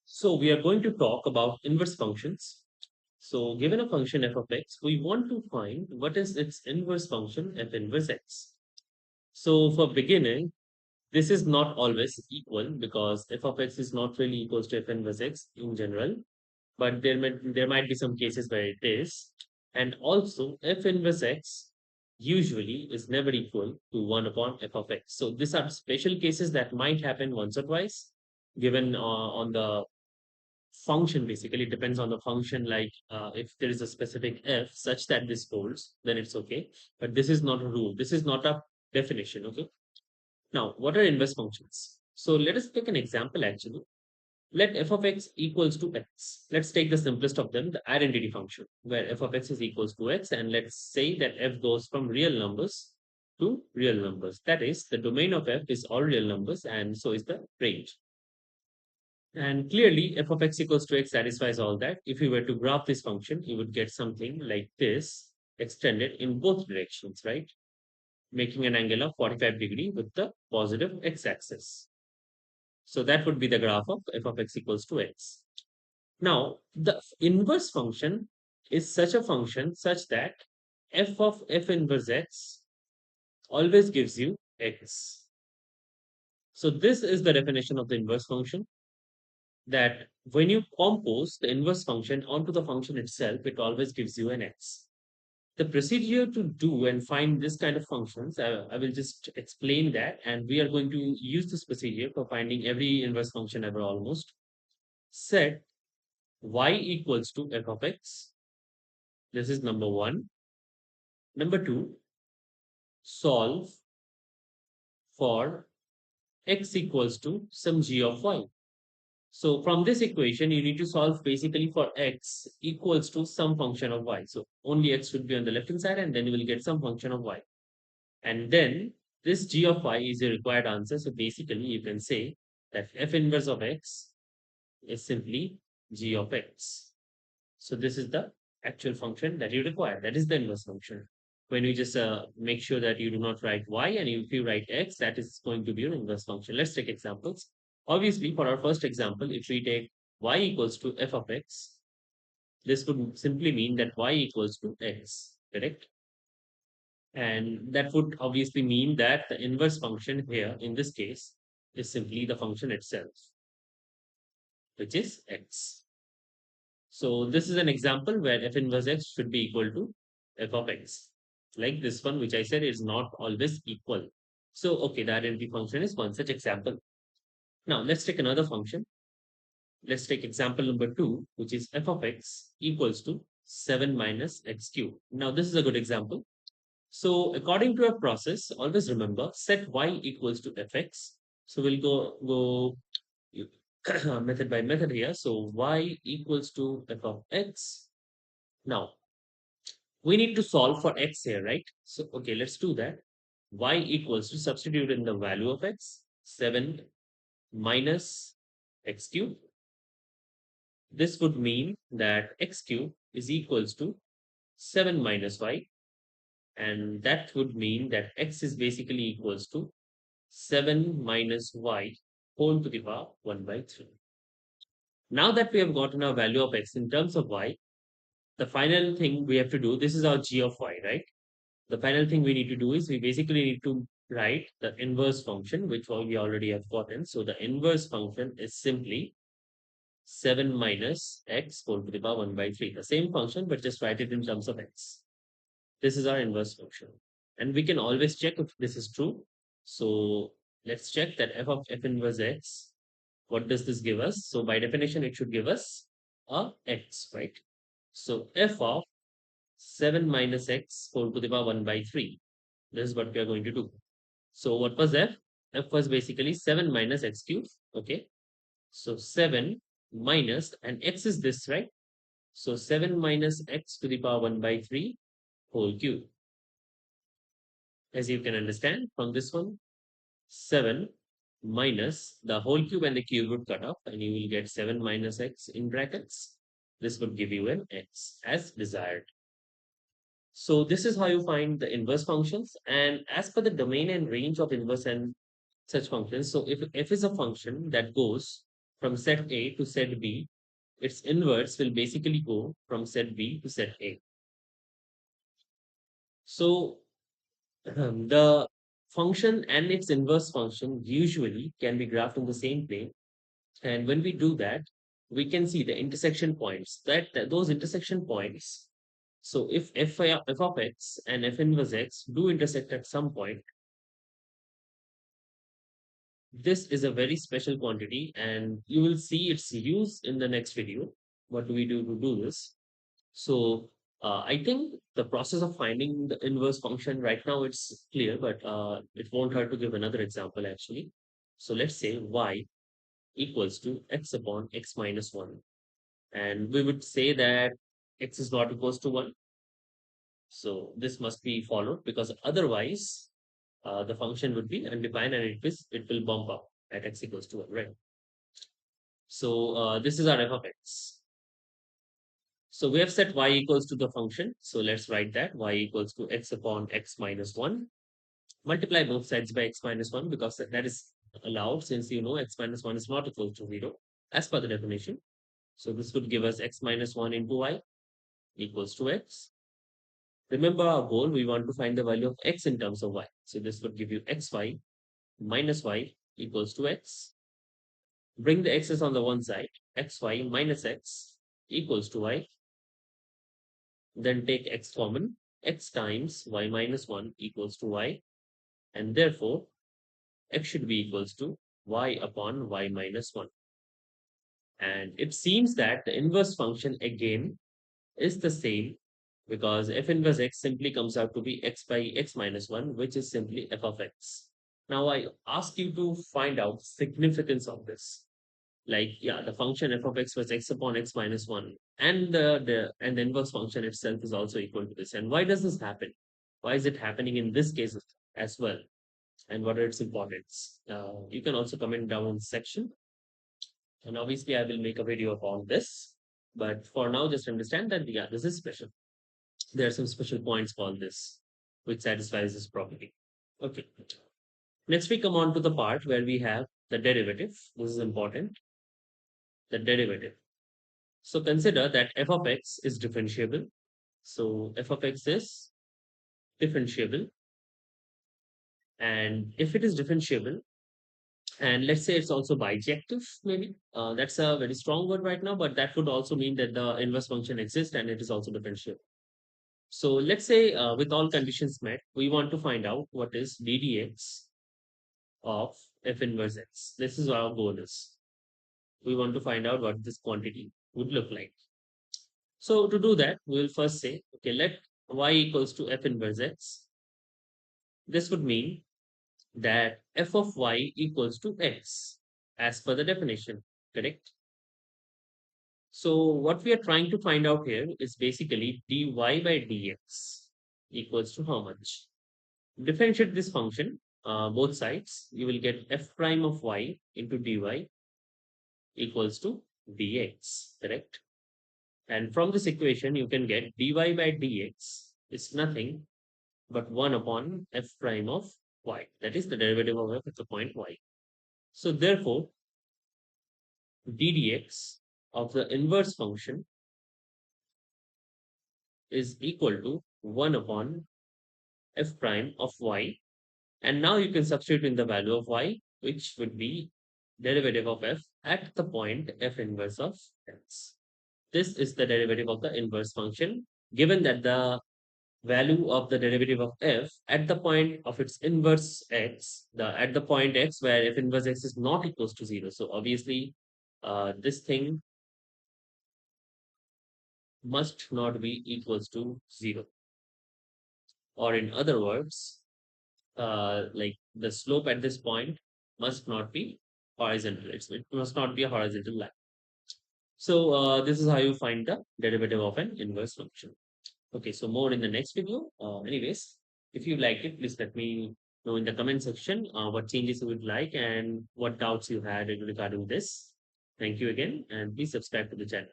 So we are going to talk about inverse functions. So given a function f of x, we want to find what is its inverse function f inverse x. So for beginning, this is not always equal because f of x is not really equals to f inverse x in general, but there might be some cases where it is. And also f inverse x usually is never equal to 1 upon f of x. So these are special cases that might happen once or twice given on the function. Basically it depends on the function, like if there is a specific f such that this holds, then it's okay, but this is not a rule, this is not a definition. Okay, now what are inverse functions? So let us take an example. Actually, let f of x equals to x. Let's take the simplest of them, the identity function, where f of x is equals to x, and let's say that f goes from real numbers to real numbers. That is, the domain of f is all real numbers, and so is the range. And clearly, f of x equals to x satisfies all that. If you were to graph this function, you would get something like this, extended in both directions, right? Making an angle of 45 degree with the positive x-axis. So that would be the graph of f of x equals to x. Now, the inverse function is such a function such that f of f inverse x always gives you x. So this is the definition of the inverse function, that when you compose the inverse function onto the function itself, it always gives you an x. The procedure to do and find this kind of functions, I will just explain that, and we are going to use this procedure for finding every inverse function ever almost. Set y equals to f of x. This is number one. Number two, solve for x equals to some g of y. So from this equation, you need to solve basically for x equals to some function of y. So only x should be on the left hand side, and then you will get some function of y. And then this g of y is a required answer. So basically, you can say that f inverse of x is simply g of x. So this is the actual function that you require. That is the inverse function. When you just make sure that you do not write y, and if you write x, that is going to be your inverse function. Let's take examples. Obviously, for our first example, if we take y equals to f of x, this would simply mean that y equals to x, correct? And that would obviously mean that the inverse function here in this case is simply the function itself, which is x. So this is an example where f inverse x should be equal to f of x. Like this one, which I said is not always equal. So, okay, the identity function is one such example. Now, let's take another function. Let's take example number two, which is f of x equals to 7 minus x cubed. Now, this is a good example. So, according to a process, always remember set y equals to fx. So, we'll go method by method here. So, y equals to f of x. Now, we need to solve for x here, right? So, okay, let's do that. Y equals to substitute in the value of x, 7 minus x cubed. This would mean that x cubed is equals to 7 minus y, and that would mean that x is basically equals to 7 minus y whole to the power 1 by 3. Now that we have gotten our value of x in terms of y, the final thing we have to do, this is our g of y, right? The final thing we need to do is we basically need to write the inverse function, which we already have gotten. So the inverse function is simply 7 minus x whole to the power 1 by 3. The same function, but just write it in terms of x. This is our inverse function. And we can always check if this is true. So let's check that f of f inverse x. What does this give us? So by definition, it should give us a x, right? So f of 7 minus x whole to the power 1 by 3. This is what we are going to do. So what was f? F was basically 7 minus x cubed. Okay. So 7 minus, and x is this, right? So 7 minus x to the power 1 by 3 whole cube. As you can understand from this one, 7 minus the whole cube and the cube would cut off, and you will get 7 minus x in brackets. This would give you an x as desired. So this is how you find the inverse functions. And as per the domain and range of inverse and such functions, so if f is a function that goes from set A to set B, its inverse will basically go from set B to set A. So the function and its inverse function usually can be graphed on the same plane. And when we do that, we can see the intersection points, that those intersection points. So if f of x and f inverse x do intersect at some point, this is a very special quantity and you will see its use in the next video. What do we do to do this? So I think the process of finding the inverse function right now it's clear, but it won't hurt to give another example actually. So let's say y equals to x upon x minus 1. And we would say that x is not equals to 1. So this must be followed because otherwise the function would be undefined and it will bump up at x equals to 1, right? So this is our f of x. So we have set y equals to the function. So let's write that y equals to x upon x minus 1. Multiply both sides by x minus 1 because that is allowed since you know x minus 1 is not equal to 0 as per the definition. So this would give us x minus 1 into y equals to x. Remember our goal, we want to find the value of x in terms of y. So this would give you xy minus y equals to x. Bring the x's on the one side, xy minus x equals to y. Then take x common, x times y minus 1 equals to y. And therefore, x should be equals to y upon y minus 1. And it seems that the inverse function again is the same because f inverse x simply comes out to be x by x minus 1, which is simply f of x. Now I ask you to find out significance of this. Like, yeah, the function f of x was x upon x minus 1, and the inverse function itself is also equal to this. And why does this happen? Why is it happening in this case as well? And what are its importance? You can also comment down in the section. And obviously, I will make a video about this. But for now, just understand that, yeah, this is special. There are some special points called this, which satisfies this property. Okay. Next, we come on to the part where we have the derivative. This is important. The derivative. So consider that f of x is differentiable. So f of x is differentiable. And if it is differentiable, and let's say it's also bijective, maybe that's a very strong word right now, but that would also mean that the inverse function exists and it is also differentiable. So let's say with all conditions met, we want to find out what is ddx of f inverse x. This is our goal is. We want to find out what this quantity would look like. So to do that, we will first say, okay, let y equals to f inverse x. This would mean that f of y equals to x as per the definition, correct? So what we are trying to find out here is basically dy by dx equals to how much? Differentiate this function, both sides, you will get f prime of y into dy equals to dx, correct? And from this equation, you can get dy by dx is nothing but 1 upon f prime of y. That is the derivative of f at the point y. So therefore, ddx of the inverse function is equal to 1 upon f prime of y. And now you can substitute in the value of y, which would be derivative of f at the point f inverse of x. This is the derivative of the inverse function, given that the value of the derivative of f at the point of its inverse x, at the point x where f inverse x is not equals to 0. So obviously, this thing must not be equals to 0. Or in other words, like the slope at this point must not be horizontal. It must not be a horizontal line. So this is how you find the derivative of an inverse function. Okay, so more in the next video. Anyways, if you liked it, please let me know in the comment section what changes you would like and what doubts you had regarding this. Thank you again, and please subscribe to the channel.